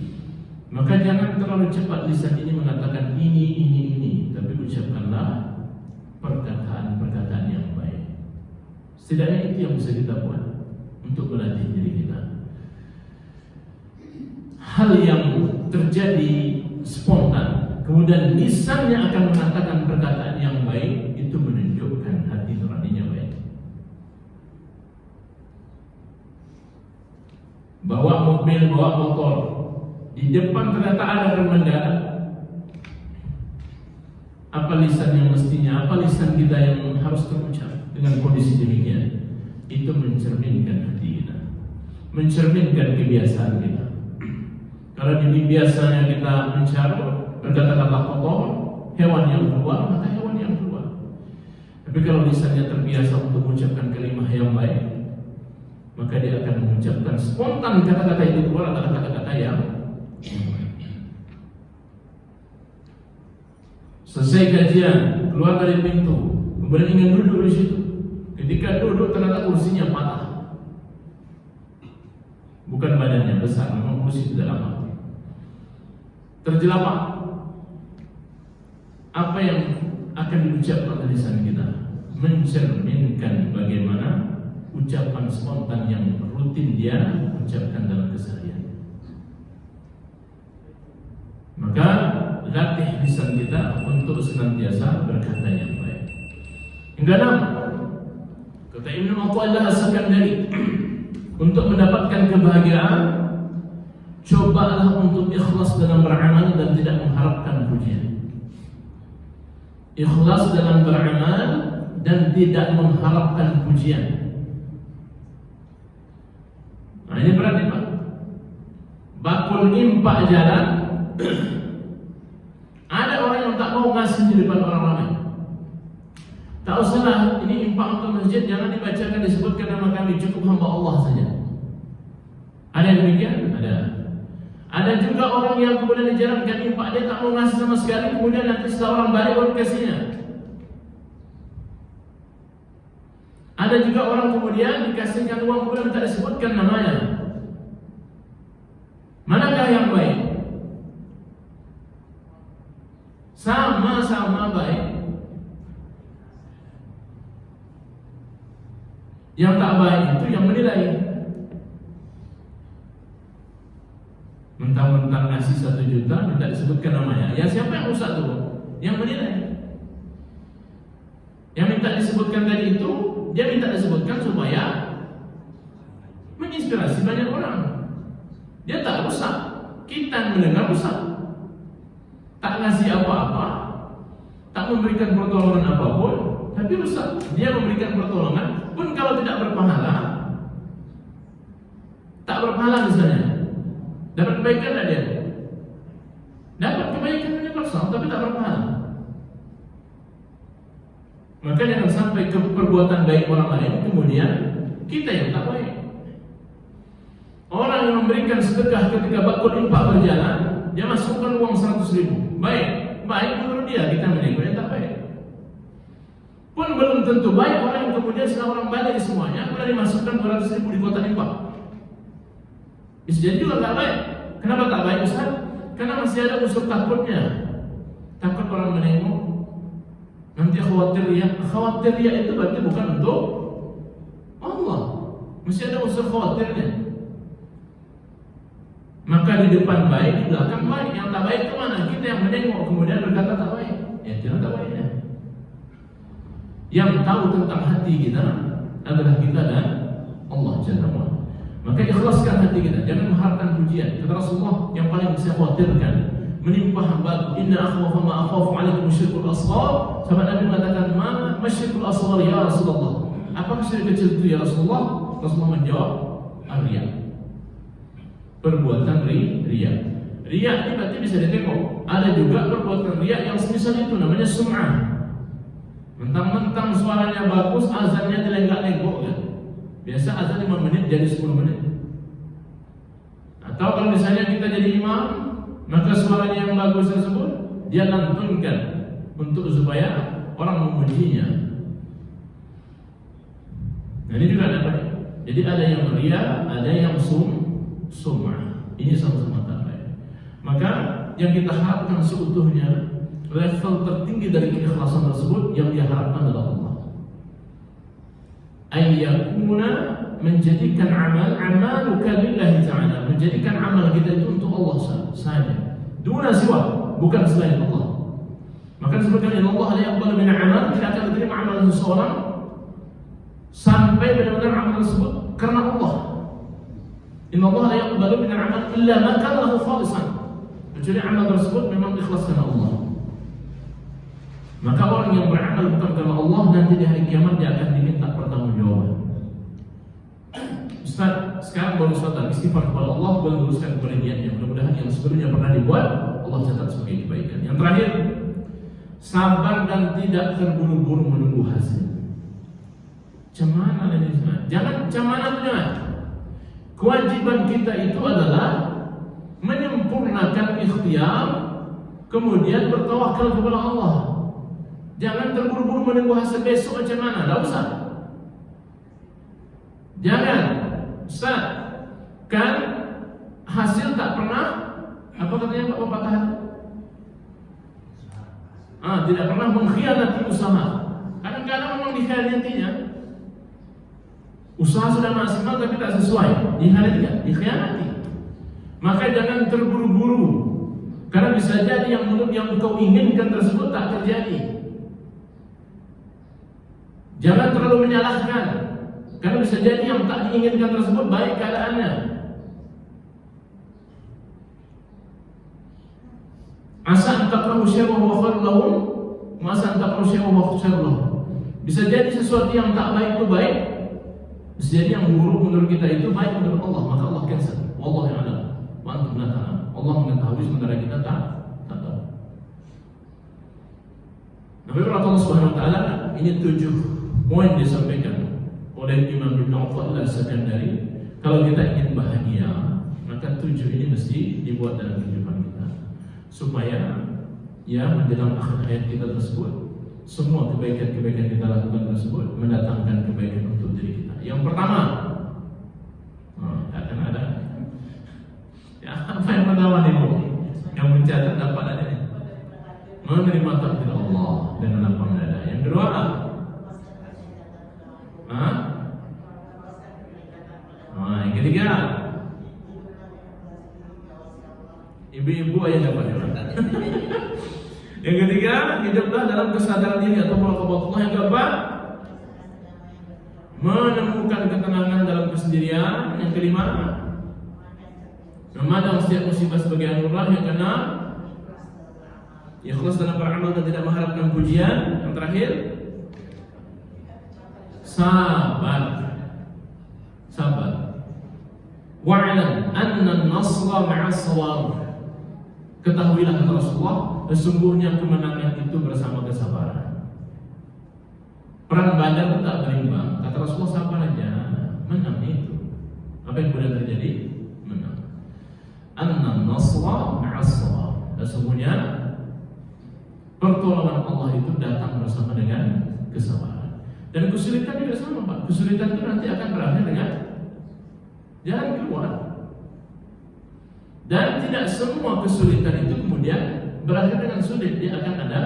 maka jangan terlalu cepat lisan ini mengatakan ini, tapi ucapkanlah perkataan-perkataan yang baik. Setidaknya itu yang bisa kita buat untuk melatih diri kita. Hal yang terjadi spontan, kemudian lisannya akan mengatakan perkataan yang baik, itu menunjukkan hati nuraninya baik. Bawa mobil, bawa motor, di depan ternyata ada pengendara. Apa lisan yang mestinya, apa lisan kita yang harus terucap dengan kondisi demikian? Itu mencerminkan hati kita, mencerminkan kebiasaan kita. Kalau di biasanya kita mencarut, berkata-kata kotor, hewan yang keluar, maka hewan yang keluar. Tapi kalau lisannya terbiasa untuk mengucapkan kalimat yang baik, maka dia akan mengucapkan spontan kata-kata itu keluar adalah kata-kata yang baik. Selesai kajian, keluar dari pintu, kemudian ingin duduk di situ. Ketika duduk ternyata kursinya patah. Bukan badannya besar, memang kursi tidak lama. Terjelapak. Apa yang akan diucapkan oleh lisan kita mencerminkan bagaimana ucapan spontan yang rutin dia ucapkan dalam keseharian. Maka latih lisan kita untuk senantiasa berkata yang baik. Hingga 6, kata Ibnu Athaillah As-Sakandari, untuk mendapatkan kebahagiaan, cobalah untuk ikhlas dalam beramal dan tidak mengharapkan pujian. Ikhlas dalam beramal dan tidak mengharapkan pujian. ini berarti Pak, bakul impak jalan. Ada orang yang tak mau ngasih di depan orang ramai. Tak usahlah, ini impak untuk masjid, jangan dibacakan disebutkan nama kami, cukup hamba Allah saja. Ada yang demikian? Ada. Ada juga orang yang kemudian dijalankan impak, dia tak mau ngasih sama sekali, kemudian nanti setelah orang balik baru kasihnya. Ada juga orang kemudian dikasihkan uang kemudian tak disebutkan namanya. Manakah yang baik? Sama-sama baik. Yang tak baik itu yang menilai. Mentang-mentang ngasih 1 juta minta disebutkan namanya. Ya siapa yang rusak tuh? Yang menilai. Yang minta disebutkan tadi itu, dia minta disebutkan supaya menginspirasi banyak orang. Dia tak rusak, kita yang mendengar rusak. Tak ngasih apa-apa, tak memberikan pertolongan apapun, tapi rusak. Dia memberikan pertolongan pun kalau tidak berpahala, tak berpahala misalnya. Dapat kebaikan tak dia? Dapat kebaikan universal tapi tak berpahala. Maka jangan sampai ke perbuatan baik orang lain kemudian kita yang tak baik. Orang yang memberikan sedekah ketika bakul impak berjalan, dia masukkan uang 100.000. Baik menurut dia, kita menegurnya tak baik. Pun belum tentu baik orang yang kemudian setelah orang balik semuanya kemudian dimasukkan 200.000 di kotak impak. Bisa jadi juga tak baik. Kenapa tak baik Ustaz? Karena masih ada unsur takutnya. Takut orang menengok, nanti khawatir riya itu berarti bukan untuk Allah. Masih ada unsur khawatirnya. Maka di depan baik, di belakang baik. Yang tak baik kemana? Kita yang menengok kemudian berkata tak baik. Ya tidak tak baiknya. Yang tahu tentang hati kita adalah kita dan Allah Jalla wa'ala. Maka ikhlaskan hati kita, jangan mengharapkan pujian. Kata Rasulullah, yang paling saya khawatirkan menimpa hamba, inna akhwafa ma akhafu alaikum syirkul asghar. Sahabat Nabi mengatakan, ma syirkul asghar ya Rasulullah? Apakah syirik kecil itu ya Rasulullah? Rasulullah menjawab, riya. Perbuatan riya. Riya ini berarti bisa ditengok. Ada juga perbuatan riya yang semisal itu namanya sum'ah. Mentang-mentang suaranya bagus, azannya dilenggak-lenggok kan. Biasa azan 5 menit jadi 10 menit. Atau kalau misalnya kita jadi imam, maka suaranya yang bagus tersebut dia lantunkan untuk supaya orang memujinya. Nah ini juga ada baik. Jadi ada yang riya, ada yang sum'ah. Ini sama-sama tak baik. Maka yang kita harapkan seutuhnya, level tertinggi dari keikhlasan tersebut yang diharapkan adalah Allah. Ayyakuna, menjadikan amaluka lillahi ta'ala, menjadikan amal kita itu untuk Allah saja. Duna siwa, bukan selain Allah. Maka disebutkan inna Allah la yaqbalu min amal, tidak akan diterima amal seseorang sampai benar-benar amal tersebut karena Allah. Inna Allah la yaqbalu min amal illa ma kana lahu khalisan. Kecuali amal tersebut memang ikhlas karena Allah. Maka orang yang beramal bukan karena Allah, nanti di hari kiamat dia akan diminta pertanggungjawaban. Ustaz, sekarang baru sadar istighfar kepada Allah, boleh luruskan kepada niatnya. Mudah-mudahan yang sebelumnya pernah dibuat Allah catat sebagai kebaikan. Yang terakhir, sabar dan tidak terburu-buru menunggu hasil. Cemana ini? Jangan cemana itu jangan. Kewajiban kita itu adalah menyempurnakan ikhtiar, kemudian bertawakal kepada Allah. Jangan terburu-buru menunggu hasil besok macam mana, tak usah. Jangan, Ustaz, kan hasil tak pernah, apa katanya Pak Pepatah? Tidak pernah mengkhianati usaha. Kadang-kadang memang dikhianatinya. Usaha sudah maksimal tapi tak sesuai, dikhianati. Maka jangan terburu-buru, karena bisa jadi yang engkau inginkan tersebut tak terjadi. Jangan terlalu menyalahkan, karena bisa jadi yang tak diinginkan tersebut baik keadaannya. Asa an takrahu syai'an wa khairun lahum, wa asa an takrahu syai'an wa khairun lahum. Bisa jadi sesuatu yang tak baik itu baik, Bisa jadi yang buruk menurut kita itu baik menurut Allah, maka Allah cancel. Wallahu a'lam. Wa antum la ta'lamun. Allah mengetahui sementara kita tak tahu. Nabi Allah Subhanahu wa taala, ini 7 poin disampaikan oleh Imam Ibn Athaillah As-Sakandari. Kalau kita ingin bahagia, maka 7 ini mesti dibuat dalam kehidupan kita, supaya ya menjelang akhir hayat kita tersebut, semua kebaikan-kebaikan kita lakukan tersebut mendatangkan kebaikan untuk diri kita. Yang pertama, akan ada ya, apa yang pertama nih Bu? Yang mencatat dapat ada nih, menerima takdir Allah dengan lapang dada. Yang kedua, yang ketiga, ibu-ibu ayah dapat ya. Yang ketiga, hiduplah dalam kesadaran diri atau muraqabah. Yang keempat, menemukan ketenangan dalam kesendirian. Yang kelima, memandang setiap musibah sebagai anugerah. Yang keenam, ikhlas dalam beramal dan tidak mengharapkan pujian. Yang terakhir, sabar. Wa'lam anna an-nasra ma'as sabar. Ketahuilah kata Rasulullah, sesungguhnya kemenangan itu bersama kesabaran. Perang Badar itu tak berimbang. Kata Rasulullah, sabar aja, menang itu. Apa yang kemudian terjadi? Menang. Anna an-nasra ma'as sabar. Sesungguhnya pertolongan Allah itu datang bersama dengan kesabaran. Dan kesulitan juga sama Pak. Kesulitan itu nanti akan berakhir dengan jalan keluar. Dan tidak semua kesulitan itu kemudian berakhir dengan sulit. Dia akan ada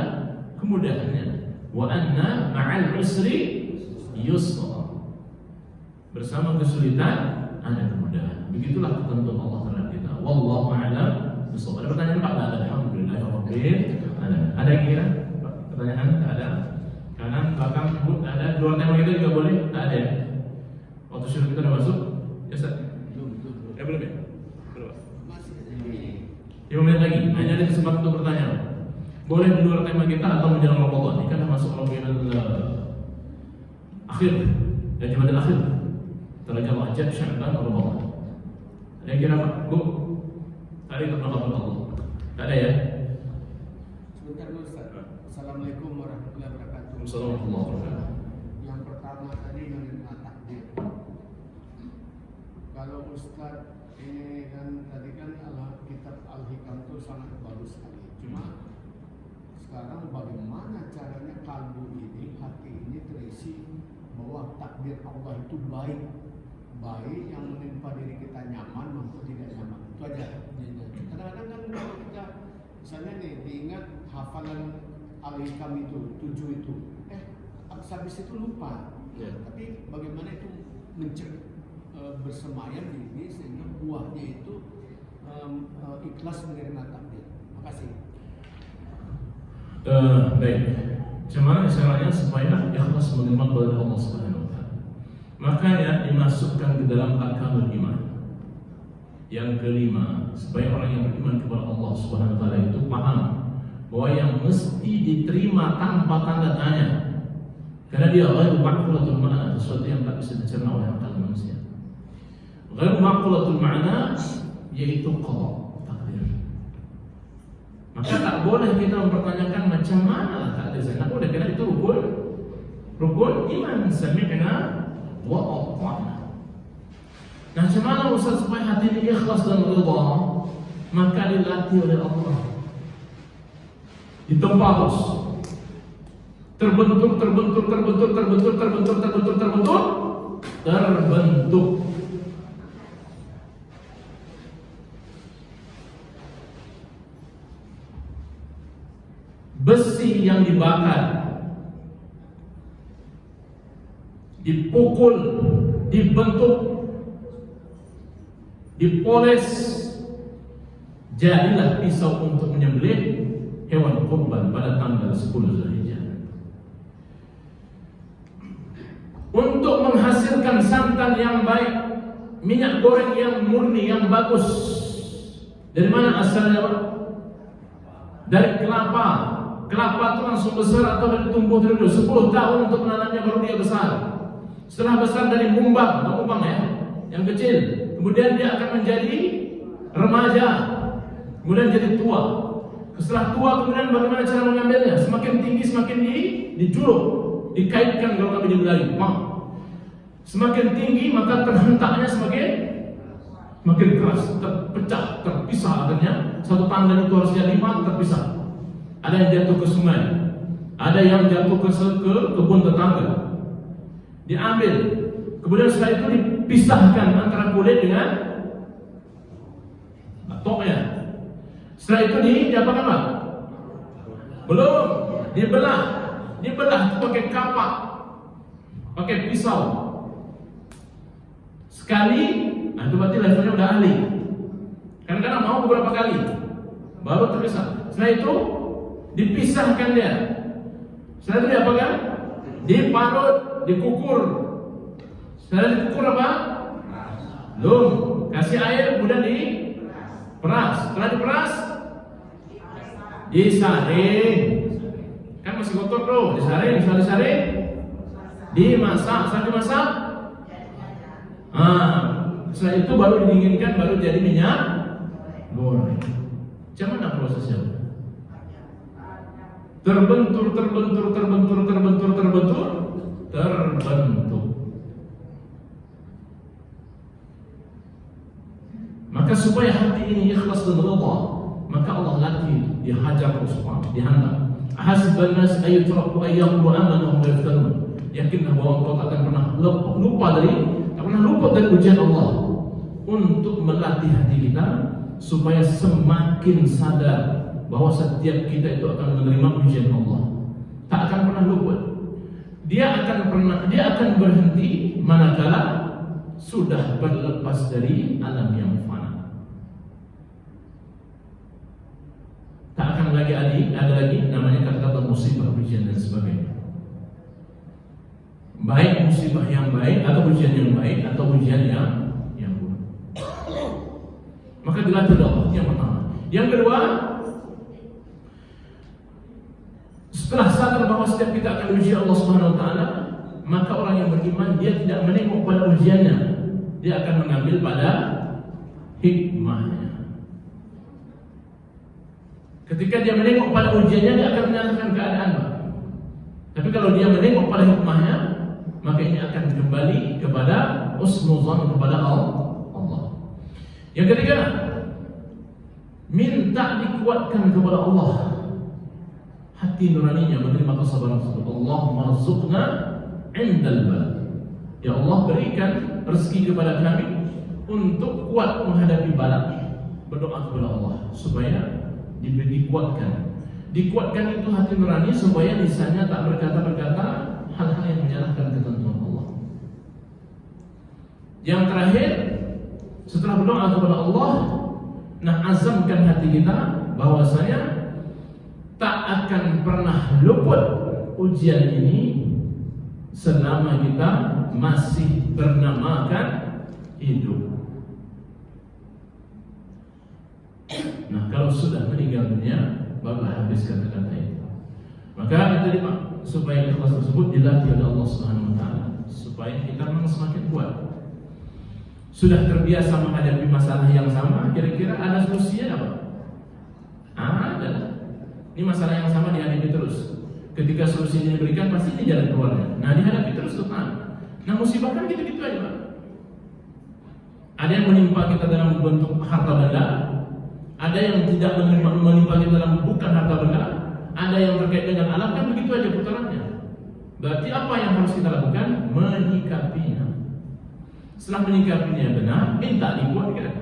kemudahannya. Wa anna ma'al usri yusra. Bersama kesulitan ada kemudahan. Begitulah ketentuan Allah terhadap kita. Wallahu a'lam bishawab. Ada pertanyaan Pak? Ada. Alhamdulillah rabbil alamin. Ada yang kira? Pertanyaan? Tak ada. Kanan, belakang, ada. Di luar tema kita juga boleh? Tak ada ya? Waktu syukur kita udah masuk? Ya Ustaz? Belum ya? Belum. Masih 5 menit lagi. Hanya ada kesempatan untuk bertanya. Boleh di luar tema kita atau menjelang Ramadan. Ini kan masuk Rabiul Akhir dan Jumadil Akhir. Terajal Rajab, Sya'ban, Ramadan. Ada yang kira Pak? Bu? Tadi terdapat Allah. Tak ada ya? Sebentar dulu Ustaz. Assalamualaikum warahmatullahi wabarakatuh. Assalamualaikum warahmatullahi wabarakatuh. Yang pertama tadi menerima takdir. Kalau Ustaz ini kan tadi kan kitab Al-Hikam itu sangat bagus sekali. Cuma sekarang bagaimana caranya kalbu ini, hati ini terisi bahwa takdir Allah itu baik, baik yang menimpa diri kita nyaman maupun tidak nyaman. Itu aja. Kadang-kadang kan kalau kita misalnya nih diingat hafalan Al-Hikam itu 7 itu, habis itu lupa. Tapi bagaimana itu bersemayam di ini sehingga buahnya itu ikhlas menerima takdir. Makasih. Baik. Bagaimana caranya supaya ikhlas menerima kepada Allah Subhanahu wa taala? Makanya dimasukkan ke dalam arkanul iman. Yang kelima, supaya orang yang beriman kepada Allah Subhanahu wa taala itu paham bahwa yang mesti diterima tanpa tanda tanya. Karena dia ghairu ma'qulatul ma'na, sesuatu yang tak bisa dicerna oleh akal manusia. Ghairu ma'qulatul ma'na yaitu qada, takdir. Maka tak boleh kita mempertanyakan macam mana lah takdir saya. Tak boleh, karena itu rukun iman. Sami'na wa ata'na. Nah, macam mana Ustaz supaya hati ini ikhlas dan ridha? Maka dilatih oleh Allah. Ditempa terus. Terbentuk. Besi yang dibakar, dipukul, dibentuk, dipoles, jadilah pisau untuk menyembelih hewan kurban pada tanggal 10 Zulhijjah. Untuk menghasilkan santan yang baik, minyak goreng yang murni, yang bagus. Dari mana asalnya Pak? Dari kelapa. Kelapa itu langsung besar atau dari tumbuh terus 10 tahun untuk menanamnya baru dia besar. Setelah besar dari mumbang atau mumbang ya, yang kecil, kemudian dia akan menjadi remaja, kemudian jadi tua. Setelah tua kemudian bagaimana cara mengambilnya? Semakin tinggi semakin dijuluk, dikaitkan kalau kami di Melayu. Semakin tinggi maka terhentaknya semakin keras, terpecah, terpisah akhirnya. Satu tangan itu harusnya 5 terpisah. Ada yang jatuh ke sungai, ada yang jatuh ke kebun tetangga. Diambil, kemudian setelah itu dipisahkan antara kulit dengan batoknya. Setelah itu diapakan Pak? Belum, dibelah itu pakai kapak, pakai pisau. Sekali, nah itu berarti levelnya udah ahli. Kadang-kadang mau beberapa kali, baru terpisah. Setelah itu dipisahkan dia. Setelah itu diapakan? Diparut, dikukur. Setelah dikukur apa? Belum, kasih air kemudian diperas. Setelah diperas, disaring. Kan masih kotor tuh, disaring, dimasak. Setelah dimasak, setelah itu baru didinginkan, baru jadi minyak goreng. Macam mana prosesnya? Terbentur. Maka supaya hati ini ikhlas dan redha, maka Allah latih, dihajar terus, dihantam. Ahasiban nas ayutraku ayyaqulu amanu wa yaftanun. Yakinlah bahwa engkau akan pernah luput dari ujian Allah, untuk melatih hati kita supaya semakin sadar bahwa setiap kita itu akan menerima ujian Allah. Tak akan pernah luput. Dia akan berhenti manakala sudah berlepas dari alam yang fana. Tak akan ada lagi namanya kata-kata musibah, ujian dan sebagainya. Baik musibah yang baik atau ujian yang baik atau ujian yang buruk. Maka dilatih Allah yang pertama. Yang kedua, setelah sadar bahwa setiap kita akan diuji Allah Subhanahu wa taala, maka orang yang beriman dia tidak menengok pada ujiannya, dia akan mengambil pada hikmahnya. Ketika dia menengok pada ujiannya, dia akan menyalahkan keadaan. Tapi kalau dia menengok pada hikmahnya, maka ini akan kembali kepada husnuzan kepada Allah. Yang ketiga, minta dikuatkan kepada Allah. Hati nuraninya menerima kesabaran tersebut. Allah marzuqna indal bala. Ya Allah, berikan rezeki kepada kami untuk kuat menghadapi bala. Berdoa kepada Allah supaya dikuatkan. Dikuatkan itu hati nurani supaya lisannya tak berkata-kata hal-hal yang menyalahkan ketentuan Allah. Yang terakhir, setelah berdoa kepada Allah, azamkan hati kita bahwasanya tak akan pernah luput ujian ini selama kita masih bernamakan hidup. Kalau sudah meninggal dunia, barulah habis kata-kata itu. Maka itu Pak, supaya ikhlas tersebut dilatih oleh Allah Subhanahu wa taala, supaya kita memang semakin kuat. Sudah terbiasa menghadapi masalah yang sama, kira-kira ada solusinya apa? Ada. Ini masalah yang sama dihadapi terus. Ketika solusi ini diberikan, pasti ini jalan keluarnya. Dihadapi terus total. Musibah kan gitu-gitu aja Pak. Ada yang menimpa kita dalam bentuk harta benda, ada yang tidak menimpa kita dalam bukan harta benda, ada yang terkait dengan alam, kan begitu aja putarannya. Berarti apa yang harus kita lakukan? Menyikapinya. Setelah menyikapinya benar, minta dikuatkan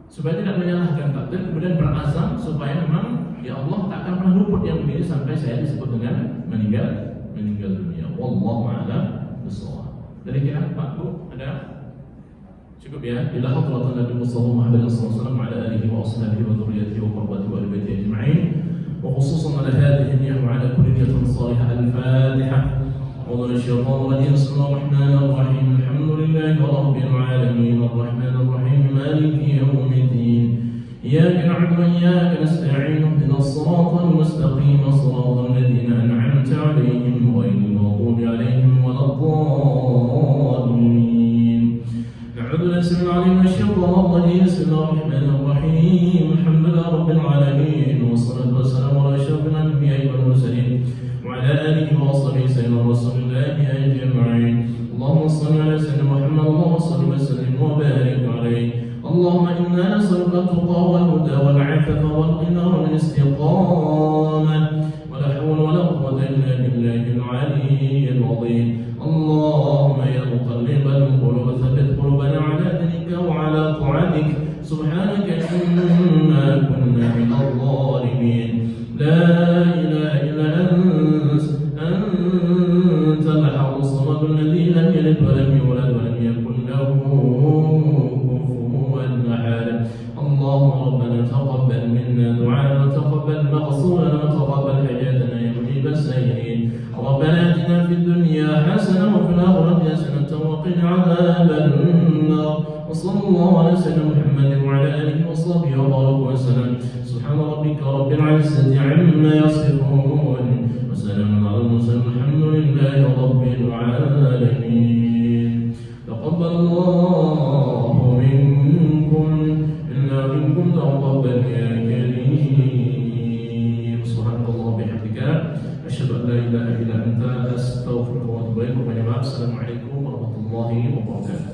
supaya tidak menyalahkan takdir, kemudian berazam supaya memang ya Allah tak akan pernah luput yang begini sampai saya disebut dengan meninggal dunia. Wallahu a'lam bishawab. Dari kira Pak Bu ada cukup ya. Ila hadratin Nabi Muhammad sallallahu alaihi wasallam ala alihi wa ashabihi wa dzurriyyatihi wa qurrati wa alihi ajma'in. وخصوصا على هذه النعمة وعلى كل نية صالحة. الفاتحة. أعوذ الشيطان الرجيم. بسم الله الرحمن الرحيم. الحمد لله رب العالمين الرحمن الرحيم مالك يوم الدين إياك نعبد وإياك نستعين اهدنا الصراط المستقيم صراط الذين أنعمت عليهم غير المغضوب عليهم ولا الضالين. نعوذ بالله السميع العليم من الشيطان الرجيم. بسم الله الرحمن الرحيم. الحمد لله رب العالمين والصلاة والسلام على أشرف الأنبياء والمرسلين وعلى آله وصحبه سيدنا رسول الله أجمعين. اللهم صل على سيدنا محمد اللهم صل وسلم وبارك عليه. اللهم إنا نسألك التقى والهدى والعفاف والغنى والاستقامة ولا حول ولا قوة إلا بالله العلي العظيم. اللهم يا مقلب القلوب ثبت قلوبنا على دينك وعلى طاعتك. سبحانك إنا كنا من الظالمين. لا إله إلا أنت الأحد الصمد الذي لم يلد ولم يولد ولم يكن له كفوا أحد. اللهم ربنا تقبل منا دعاءنا وتقبل مغفورنا وتقبل حاجاتنا يا مجيب السائلين. ربنا آتنا في الدنيا حسنة وفي الآخرة حسنة وقنا عذاب النار. وصلى الله على سيدنا محمد وعلى آله وصحبه وبارك وسلم. سبحان ربك رب العزة عما يصفون وسلام على المرسلين الحمد لله رب العالمين. تقبل الله منكم إنا منكم تقبل يا كريم. سبحانك اللهم وبحمدك أشهد أن لا إله إلا أنت أستغفرك وأتوب إليك. السلام عليكم ورحمة الله وبركاته.